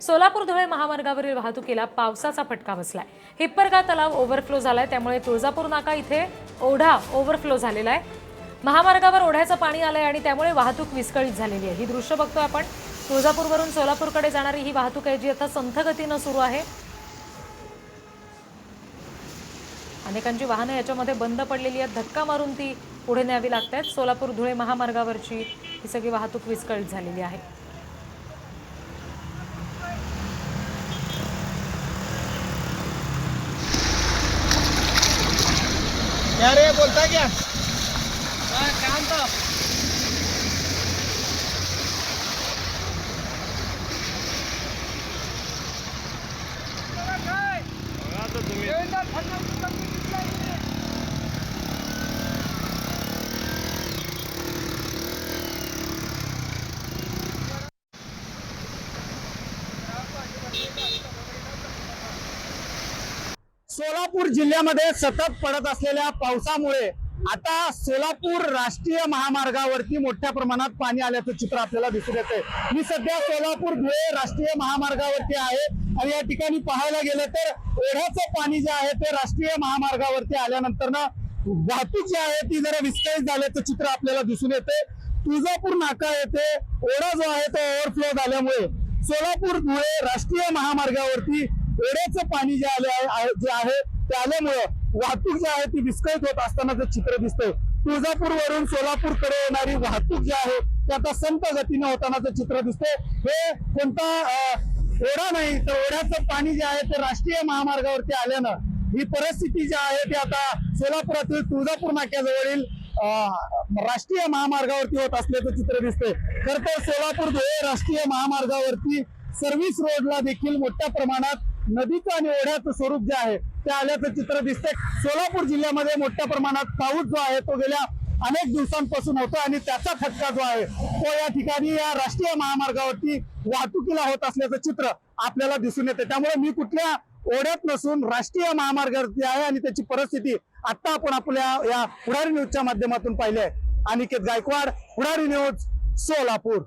सोलापूर धुळे महामार्गावरील वाहतुकीला पावसाचा फटका बसलाय। हिप्परगा तलाव ओव्हरफ्लो झालाय, त्यामुळे तुळजापूर नाका इथे ओढा ओव्हरफ्लो झालेला आहे। महामार्गावर ओढ्याचं पाणी आलंय आणि त्यामुळे वाहतूक विस्कळीत झालेली आहे। ही दृश्य बघतोय आपण। तुळजापूरवरून सोलापूरकडे जाणारी ही वाहतूक आहे जी आता संथ गतीने सुरू आहे। अनेकांची वाहनं याच्यामध्ये बंद पडलेली आहेत, धक्का मारून ती पुढे न्यावी लागतात। सोलापूर धुळे महामार्गावरची ही सगळी वाहतूक विस्कळीत झालेली आहे। क्या रे बोलता क्या? काम था। सोलापूर जिल्ह्यामध्ये सतत पडत असलेल्या पावसामुळे आता सोलापूर राष्ट्रीय महामार्गावरती मोठ्या प्रमाणात पाणी आल्याचं चित्र आपल्याला दिसून येते। मी सध्या सोलापूर धुळे राष्ट्रीय महामार्गावरती आहे आणि या ठिकाणी पाहायला गेलं तर ओढ्याचं पाणी जे आहे ते राष्ट्रीय महामार्गावरती आल्यानंतर ना वाहतूक जी आहे ती जरा विस्कळीत झाल्याचं चित्र आपल्याला दिसून येते। तुळजापूर नाका येथे ओढा जो आहे तो ओव्हरफ्लो झाल्यामुळे सोलापूर धुळे राष्ट्रीय महामार्गावरती ओढ्याचं पाणी जे आहे ते आल्यामुळे वाहतूक जी आहे ती विस्कळीत होत असतानाचं चित्र दिसतंय। तुळजापूरवरून सोलापूरकडे येणारी वाहतूक जी आहे ती आता संत गतीने होतानाचं चित्र दिसतंय। हे कोणता ओढा नाही तर ओढ्याचं पाणी जे आहे ते राष्ट्रीय महामार्गावरती आल्यानं ही परिस्थिती जी आहे ती आता सोलापुरातील तुळजापूर नाक्याजवळील राष्ट्रीय महामार्गावरती होत असल्याचं चित्र दिसतंय। खरं तर सोलापूर धुळे राष्ट्रीय महामार्गावरती सर्व्हिस रोडला देखील मोठ्या प्रमाणात नदीचं आणि ओढ्याचं स्वरूप जे आहे ते आल्याचं चित्र दिसतंय। सोलापूर जिल्ह्यामध्ये मोठ्या प्रमाणात पाऊस जो आहे तो गेल्या अनेक दिवसांपासून होतो आणि त्याचा फटका जो आहे तो या ठिकाणी या राष्ट्रीय महामार्गावरती वाहतुकीला होत असल्याचं चित्र आपल्याला दिसून येते। त्यामुळे मी कुठल्या ओढ्यात नसून राष्ट्रीय महामार्गावरती आहे आणि त्याची परिस्थिती आता आपण आपल्या या पुढारी न्यूजच्या माध्यमातून पाहिली आहे। अनिकेत गायकवाड, पुढारी न्यूज, सोलापूर।